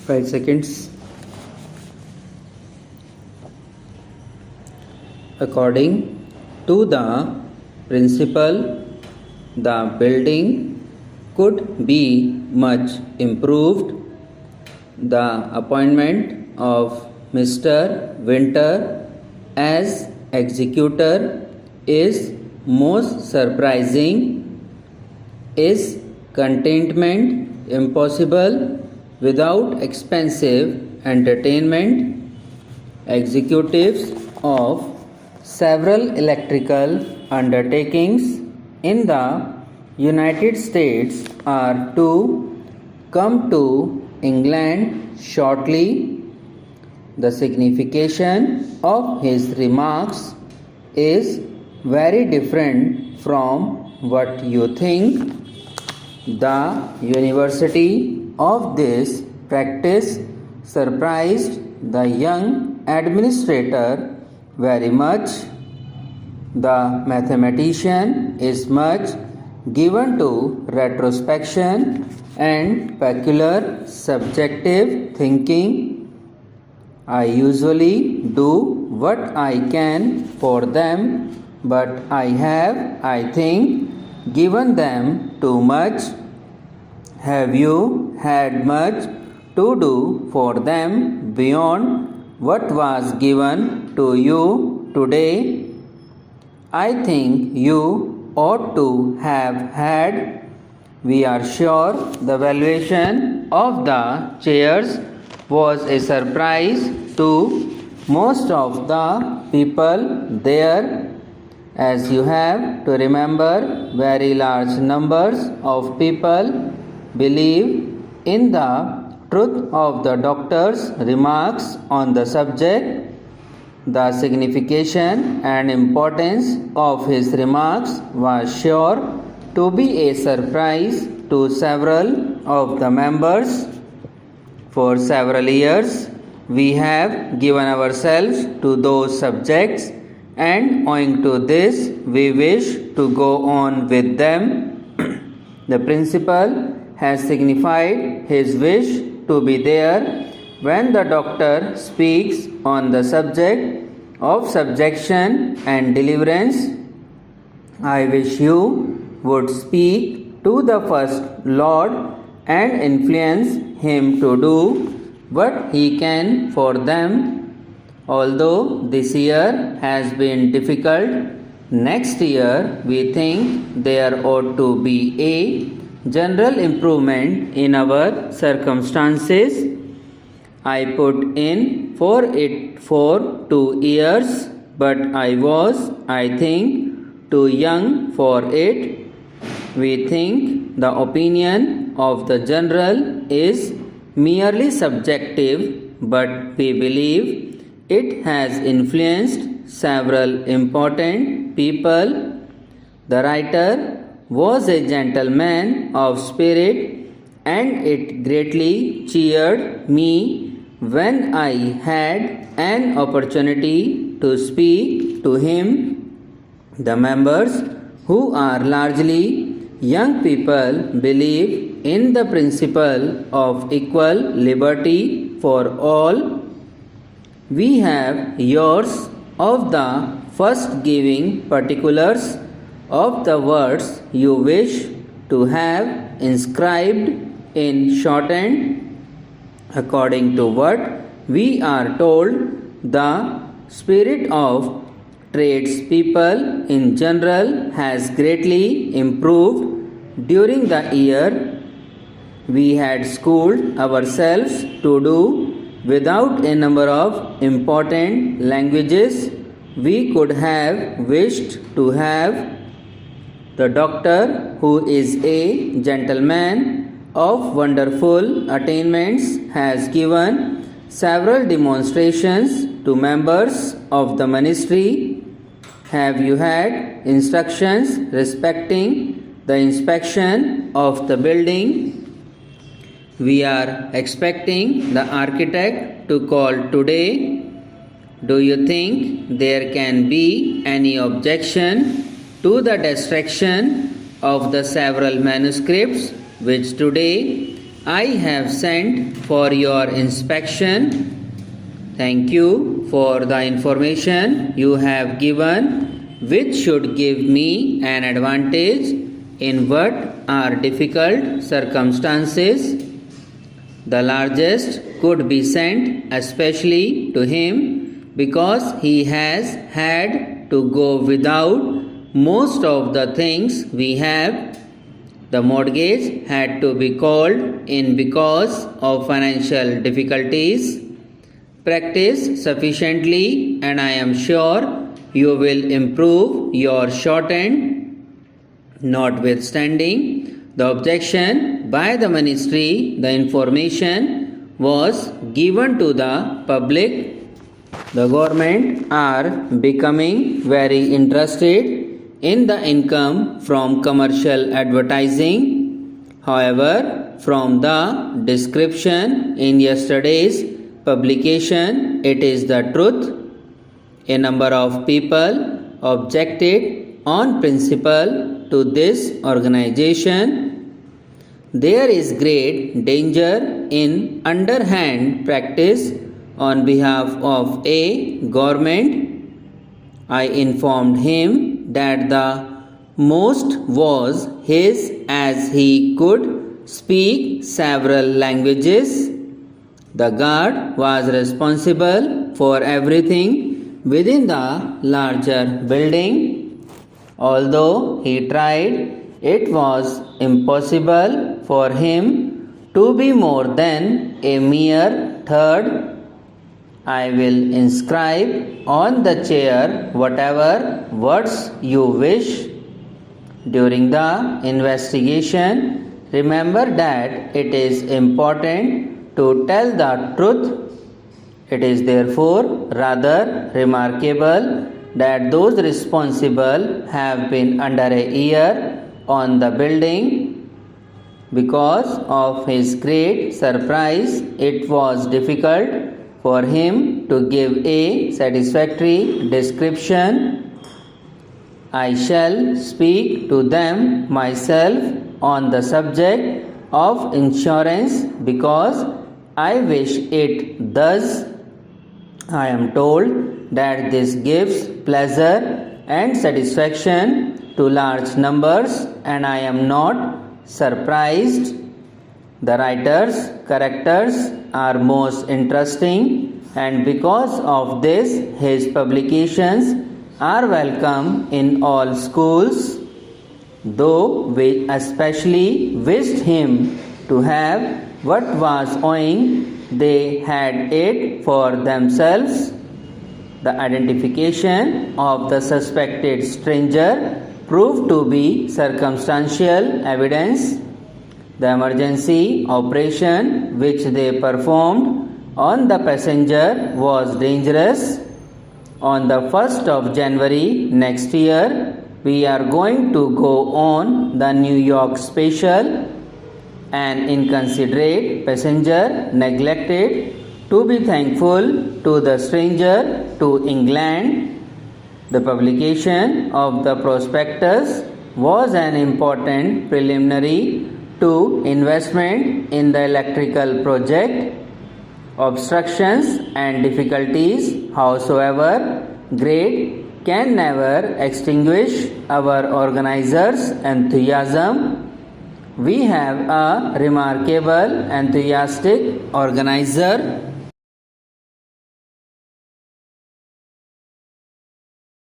5 seconds. According to the principal, the building could be much improved. The appointment of Mr. Winter as executor is most surprising. Is contentment impossible without expensive entertainment? Executives of several electrical undertakings in the United States are to come to England shortly. The signification of his remarks is very different from what you think. The university of this practice surprised the young administrator very much. The mathematician is much given to retrospection and peculiar subjective thinking. I usually do what I can for them, but I have, I think, given them too much. Have you had much to do for them beyond what was given to you today? I think you ought to have had. We are sure the valuation of the chairs was a surprise to most of the people there. As you have to remember, very large numbers of people believe in the truth of the doctor's remarks on the subject. The signification and importance of his remarks was sure to be a surprise to several of the members. For several years, we have given ourselves to those subjects, and owing to this, we wish to go on with them. The principal has signified his wish to be there when the doctor speaks on the subject of subjection and deliverance. I wish you would speak to the First Lord and influence him to do what he can for them. Although this year has been difficult, next year we think there ought to be a general improvement in our circumstances. I put in for it for 2 years, but I was, I think, too young for it. We think the opinion of the general is merely subjective, but we believe it has influenced several important people. The writer was a gentleman of spirit, and it greatly cheered me when I had an opportunity to speak to him. The members, who are largely young people, believe in the principle of equal liberty for all. We have yours of the first giving particulars of the words you wish to have inscribed in shorthand. According to what we are told, the spirit of tradespeople in general has greatly improved during the year. We had schooled ourselves to do without a number of important languages we could have wished to have. The doctor, who is a gentleman of wonderful attainments, has given several demonstrations to members of the ministry. Have you had instructions respecting the inspection of the building? We are expecting the architect to call today. Do you think there can be any objection to the destruction of the several manuscripts which today I have sent for your inspection. Thank you for the information you have given, which should give me an advantage in what are difficult circumstances. The largest could be sent especially to him because he has had to go without most of the things we have. The mortgage had to be called in because of financial difficulties. Practice sufficiently, and I am sure you will improve your shorthand. Notwithstanding the objection by the ministry, the information was given to the public. The government are becoming very interested in the income from commercial advertising. However, from the description in yesterday's publication, it is the truth. A number of people objected on principle to this organization. There is great danger in underhand practice on behalf of a government. I informed him that the most was his as he could speak several languages. The guard was responsible for everything within the larger building. Although he tried, it was impossible for him to be more than a mere third. I will inscribe on the chair whatever words you wish. During the investigation, remember that it is important to tell the truth. It is therefore rather remarkable that those responsible have been under a year on the building. Because of his great surprise, it was difficult for him to give a satisfactory description. I shall speak to them myself on the subject of insurance because I wish it thus. I am told that this gives pleasure and satisfaction to large numbers, and I am not surprised. The writer's characters are most interesting, and because of this, his publications are welcome in all schools. Though we especially wished him to have what was owing, they had it for themselves. The identification of the suspected stranger proved to be circumstantial evidence. The emergency operation which they performed on the passenger was dangerous. On the 1st of January next year, we are going to go on the New York special. An inconsiderate passenger neglected to be thankful to the stranger to England. The publication of the prospectus was an important preliminary to investment in the electrical project. Obstructions and difficulties, howsoever great, can never extinguish our organizers' enthusiasm. We have a remarkable enthusiastic organizer